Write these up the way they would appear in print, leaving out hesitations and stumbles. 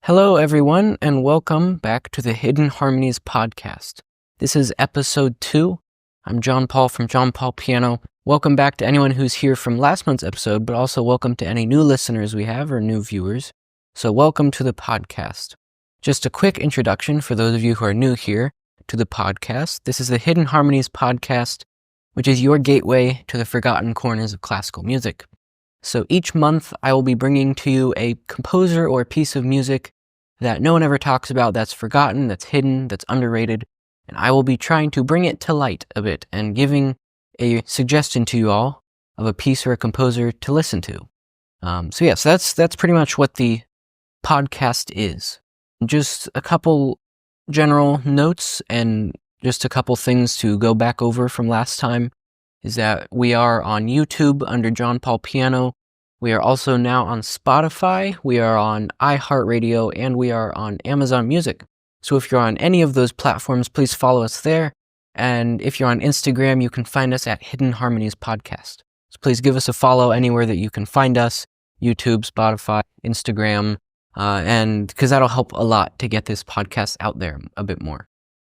Hello, everyone, and welcome back to the Hidden Harmonies podcast. This is episode 2. I'm John Paul from John Paul Piano. Welcome back to anyone who's here from last month's episode, but also welcome to any new listeners we have or new viewers. So welcome to the podcast. Just a quick introduction for those of you who are new here to the podcast. This is the Hidden Harmonies podcast, which is your gateway to the forgotten corners of classical music. So each month I will be bringing to you a composer or piece of music that no one ever talks about, that's forgotten, that's hidden, that's underrated, and I will be trying to bring it to light a bit and giving a suggestion to you all of a piece or a composer to listen to. So that's pretty much what the podcast is. Just a couple general notes and just a couple things to go back over from last time is that we are on YouTube under John Paul Piano. We are also now on Spotify, we are on iHeartRadio, and we are on Amazon Music. So if you're on any of those platforms, please follow us there. And if you're on Instagram, you can find us at Hidden Harmonies Podcast. So please give us a follow anywhere that you can find us, YouTube, Spotify, Instagram, and because that'll help a lot to get this podcast out there a bit more.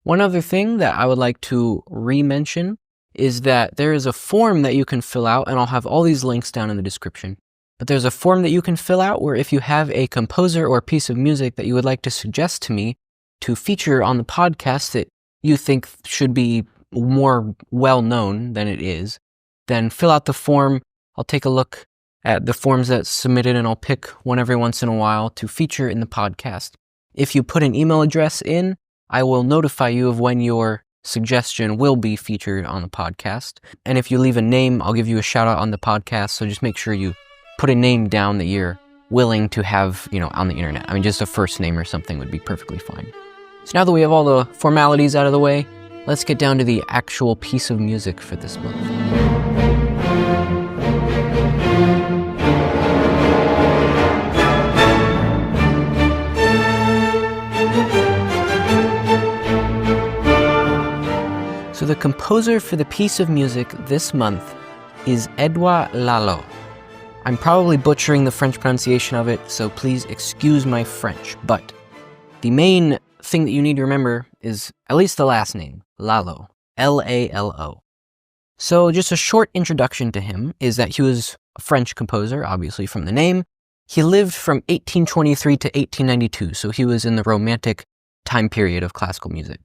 One other thing that I would like to re-mention is that there is a form that you can fill out, and I'll have all these links down in the description. But there's a form that you can fill out where if you have a composer or piece of music that you would like to suggest to me to feature on the podcast that you think should be more well-known than it is, then fill out the form. I'll take a look at the forms that's submitted and I'll pick one every once in a while to feature in the podcast. If you put an email address in, I will notify you of when your suggestion will be featured on the podcast. And if you leave a name, I'll give you a shout out on the podcast. So just make sure you put a name down that you're willing to have, on the internet. I mean, just a first name or something would be perfectly fine. So now that we have all the formalities out of the way, let's get down to the actual piece of music for this month. So the composer for the piece of music this month is Edouard Lalo. I'm probably butchering the French pronunciation of it, so please excuse my French, but the main thing that you need to remember is at least the last name, Lalo, L-A-L-O. So just a short introduction to him is that he was a French composer, obviously from the name. He lived from 1823 to 1892, so he was in the Romantic time period of classical music.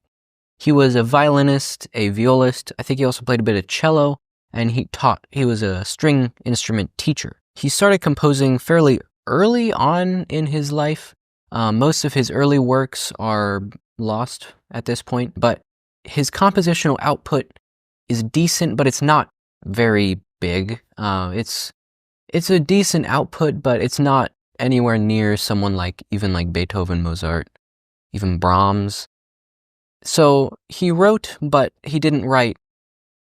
He was a violinist, a violist, I think he also played a bit of cello, and he was a string instrument teacher. He started composing fairly early on in his life. Most of his early works are lost at this point, but his compositional output is decent, but it's not very big. It's a decent output, but it's not anywhere near someone like Beethoven, Mozart, even Brahms. So he wrote, but he didn't write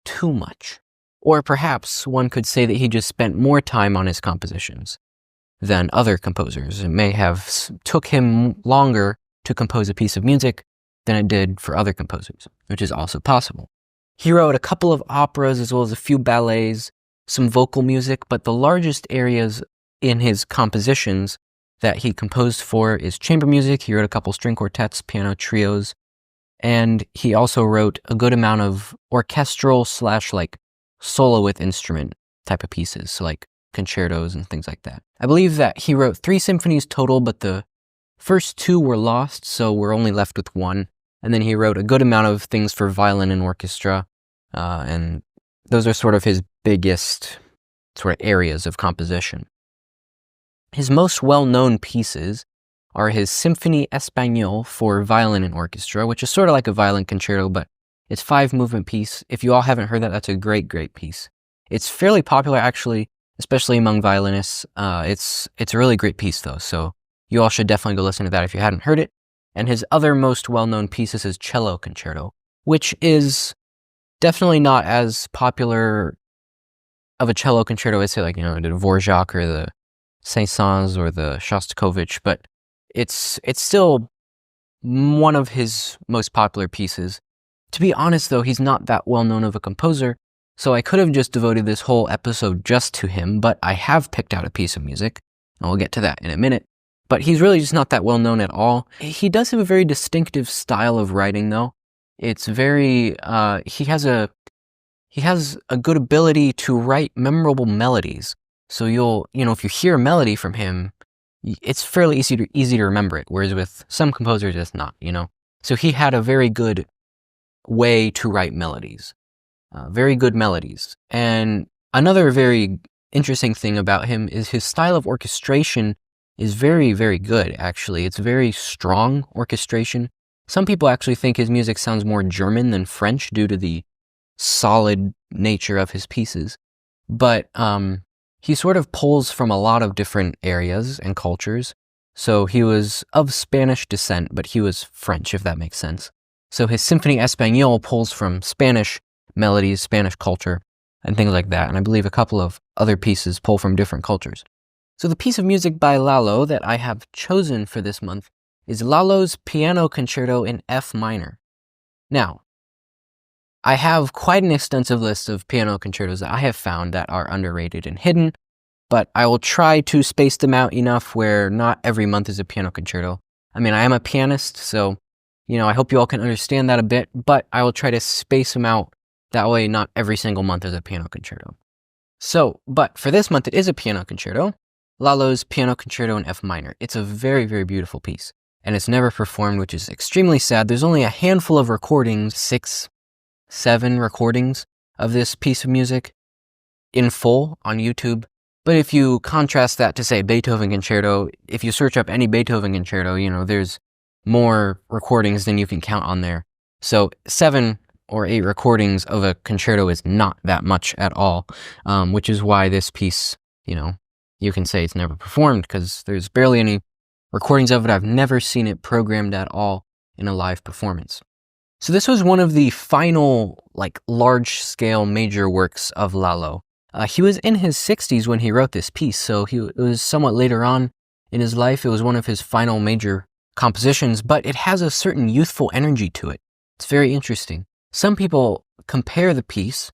too much. Or perhaps one could say that he just spent more time on his compositions than other composers. It may have took him longer to compose a piece of music than it did for other composers, which is also possible. He wrote a couple of operas as well as a few ballets, some vocal music, but the largest areas in his compositions that he composed for is chamber music. He wrote a couple string quartets, piano trios, and he also wrote a good amount of orchestral / solo with instrument type of pieces, so like concertos and things like that. I believe that he wrote 3 symphonies total, but the first 2 were lost, so we're only left with 1. And then he wrote a good amount of things for violin and orchestra, and those are sort of his biggest sort of areas of composition. His most well-known pieces are his Symphonie Espagnole for violin and orchestra, which is sort of like a violin concerto, but it's 5-movement piece. If you all haven't heard that, that's a great, great piece. It's fairly popular, actually, especially among violinists. It's a really great piece, though, so you all should definitely go listen to that if you hadn't heard it. And his other most well-known piece is his Cello Concerto, which is definitely not as popular of a cello concerto as, say, the Dvorak or the Saint-Saëns or the Shostakovich, but it's still one of his most popular pieces. To be honest, though, he's not that well-known of a composer, so I could have just devoted this whole episode just to him, but I have picked out a piece of music, and we'll get to that in a minute. but he's really just not that well known at all. He does have a very distinctive style of writing, though. It's very, he has a good ability to write memorable melodies. So if you hear a melody from him, it's fairly easy to remember it, whereas with some composers, it's not, So he had a very good way to write melodies, very good melodies. And another very interesting thing about him is his style of orchestration is very, very good, actually. It's very strong orchestration. Some people actually think his music sounds more German than French due to the solid nature of his pieces. But he sort of pulls from a lot of different areas and cultures. So he was of Spanish descent, but he was French, if that makes sense. So his Symphony Espagnole pulls from Spanish melodies, Spanish culture, and things like that. And I believe a couple of other pieces pull from different cultures. So the piece of music by Lalo that I have chosen for this month is Lalo's Piano Concerto in F minor. Now, I have quite an extensive list of piano concertos that I have found that are underrated and hidden, but I will try to space them out enough where not every month is a piano concerto. I mean, I am a pianist, so, I hope you all can understand that a bit, but I will try to space them out. That way, not every single month is a piano concerto. So, but for this month, it is a piano concerto, Lalo's Piano Concerto in F minor. It's a very, very beautiful piece, and it's never performed, which is extremely sad. There's only a handful of recordings, 7 recordings of this piece of music in full on YouTube. But if you contrast that to, say, Beethoven Concerto, if you search up any Beethoven Concerto, there's more recordings than you can count on there. So 7 or 8 recordings of a concerto is not that much at all, which is why this piece, you can say it's never performed, because there's barely any recordings of it. I've never seen it programmed at all in a live performance. So this was one of the final, large-scale major works of Lalo. He was in his 60s when he wrote this piece, so it was somewhat later on in his life. It was one of his final major compositions, but it has a certain youthful energy to it. It's very interesting. Some people compare the piece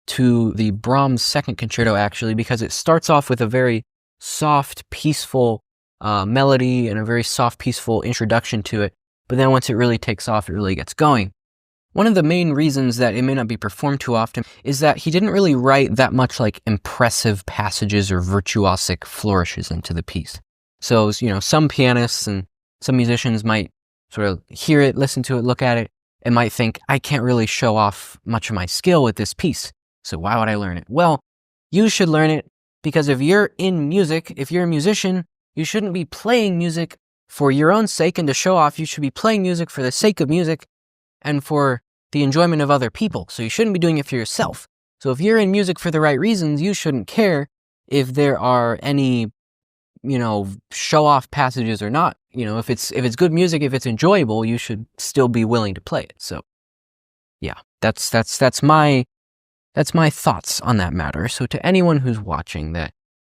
to the Brahms Second Concerto, actually, because it starts off with a very soft, peaceful melody and a very soft, peaceful introduction to it. But then once it really takes off, it really gets going. One of the main reasons that it may not be performed too often is that he didn't really write that much impressive passages or virtuosic flourishes into the piece. So, some pianists and some musicians might sort of hear it, listen to it, look at it, and might think, I can't really show off much of my skill with this piece, so why would I learn it? Well, you should learn it because if you're in music, if you're a musician, you shouldn't be playing music for your own sake and to show off. You should be playing music for the sake of music and for the enjoyment of other people. So you shouldn't be doing it for yourself. So if you're in music for the right reasons, you shouldn't care if there are any, show-off passages or not. If it's good music, if it's enjoyable, you should still be willing to play it. So, yeah, that's my thoughts on that matter. So to anyone who's watching that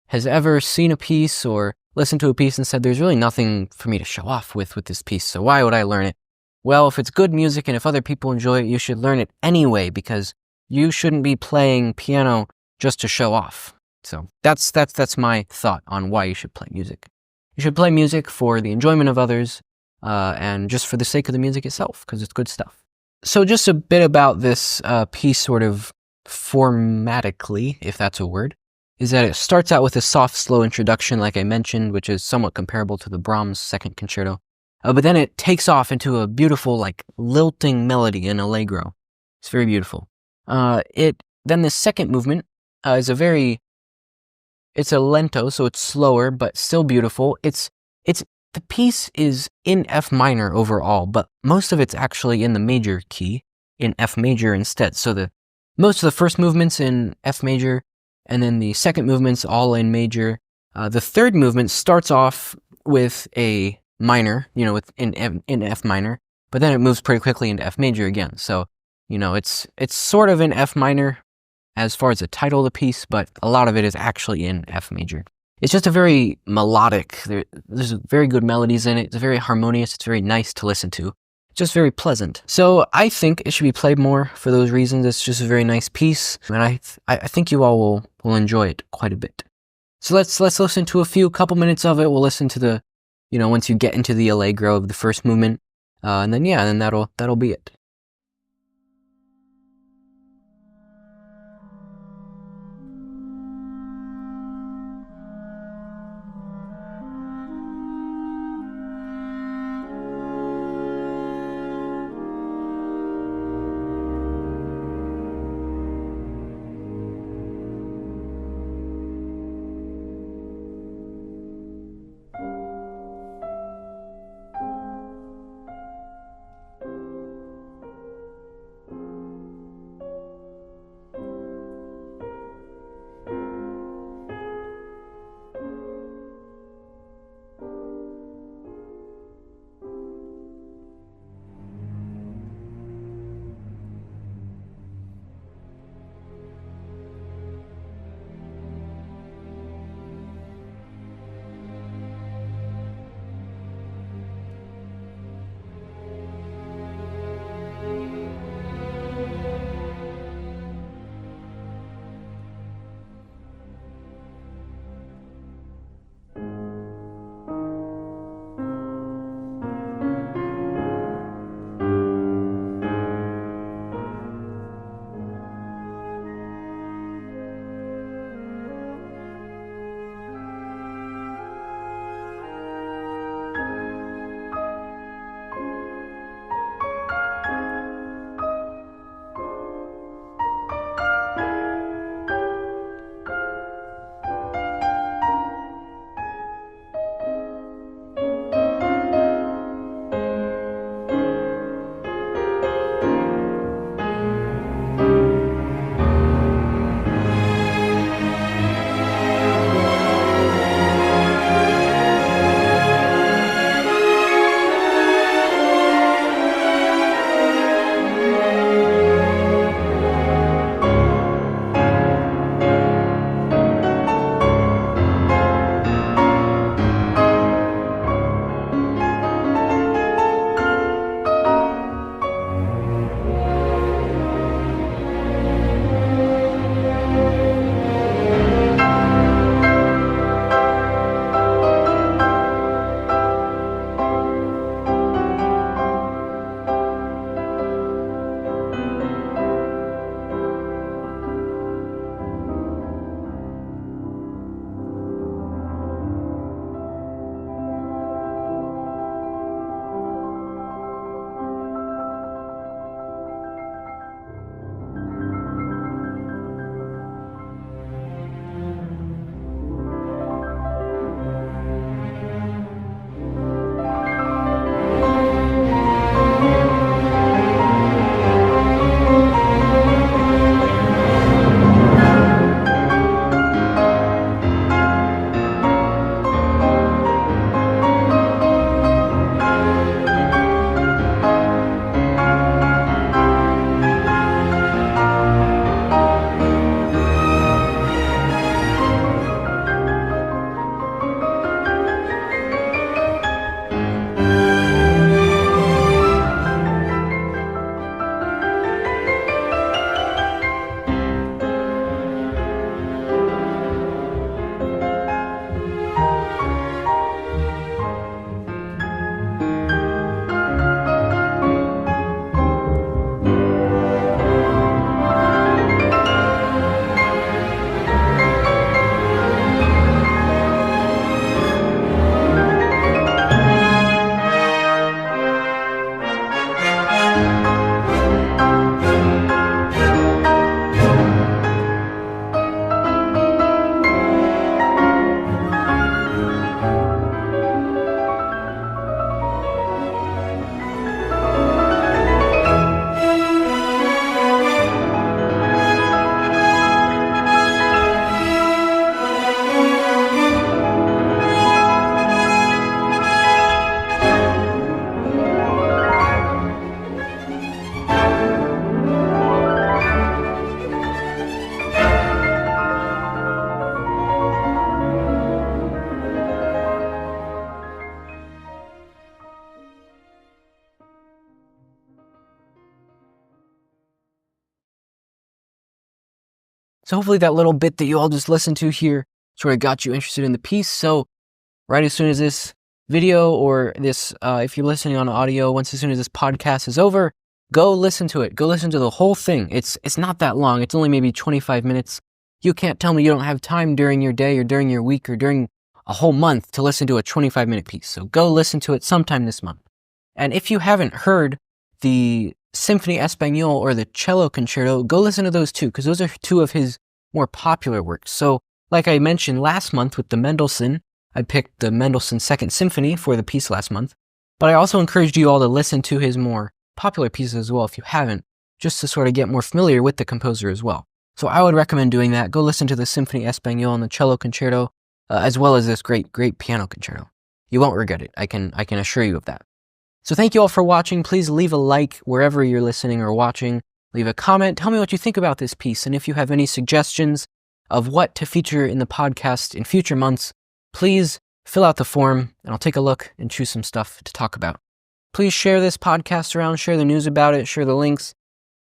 has ever seen a piece or listened to a piece and said, there's really nothing for me to show off with this piece, so why would I learn it? Well, if it's good music and if other people enjoy it, you should learn it anyway, because you shouldn't be playing piano just to show off. So that's my thought on why you should play music. You should play music for the enjoyment of others and just for the sake of the music itself, because it's good stuff. So just a bit about this piece sort of formatically, if that's a word, is that it starts out with a soft, slow introduction, like I mentioned, which is somewhat comparable to the Brahms Second Concerto. But then it takes off into a beautiful, lilting melody in allegro. It's very beautiful. Then the second movement is it's a lento, so it's slower, but still beautiful. The piece is in F minor overall, but most of it's actually in the major key, in F major instead. So most of the first movement's in F major, and then the second movement's all in major. The third movement starts off with a minor, in F minor, but then it moves pretty quickly into F major again. So, it's sort of in F minor as far as the title of the piece, but a lot of it is actually in F major. It's just a very melodic, there's very good melodies in it, it's very harmonious, it's very nice to listen to. It's just very pleasant. So I think it should be played more for those reasons. It's just a very nice piece, and I think you all will enjoy it quite a bit. So let's listen to a couple minutes of it. We'll listen to the once you get into the allegro of the first movement, and then that'll be it. So hopefully that little bit that you all just listened to here sort of got you interested in the piece. So right as soon as this video or this, if you're listening on audio, as soon as this podcast is over, go listen to it. Go listen to the whole thing. It's not that long. It's only maybe 25 minutes. You can't tell me you don't have time during your day or during your week or during a whole month to listen to a 25-minute piece. So go listen to it sometime this month. And if you haven't heard the Symphony Espagnole or the Cello Concerto, go listen to those too, because those are two of his more popular works. So, like I mentioned last month with the Mendelssohn, I picked the Mendelssohn Second Symphony for the piece last month, but I also encouraged you all to listen to his more popular pieces as well if you haven't, just to sort of get more familiar with the composer as well. So I would recommend doing that. Go listen to the Symphony Espagnole and the Cello Concerto, as well as this great piano concerto. You won't regret it. I can assure you of that. So thank you all for watching. Please leave a like wherever you're listening or watching. Leave a comment. Tell me what you think about this piece. And if you have any suggestions of what to feature in the podcast in future months, please fill out the form and I'll take a look and choose some stuff to talk about. Please share this podcast around, share the news about it, share the links.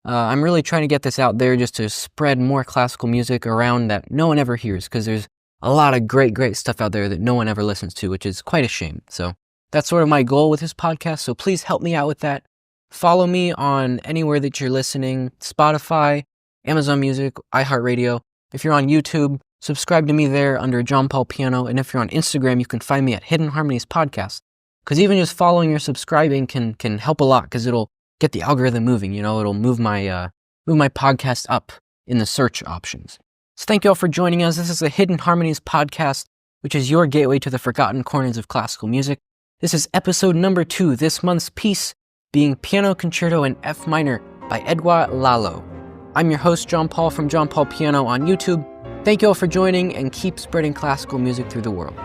I'm really trying to get this out there just to spread more classical music around that no one ever hears, because there's a lot of great stuff out there that no one ever listens to, which is quite a shame. So that's sort of my goal with this podcast, so please help me out with that. Follow me on anywhere that you're listening, Spotify, Amazon Music, iHeartRadio. If you're on YouTube, subscribe to me there under John Paul Piano, and if you're on Instagram, you can find me at Hidden Harmonies Podcast, because even just following or subscribing can help a lot, because it'll get the algorithm moving, it'll move my podcast up in the search options. So thank you all for joining us. This is the Hidden Harmonies Podcast, which is your gateway to the forgotten corners of classical music. This is episode number 2, this month's piece being Piano Concerto in F minor by Edouard Lalo. I'm your host, John Paul from John Paul Piano on YouTube. Thank you all for joining, and keep spreading classical music through the world.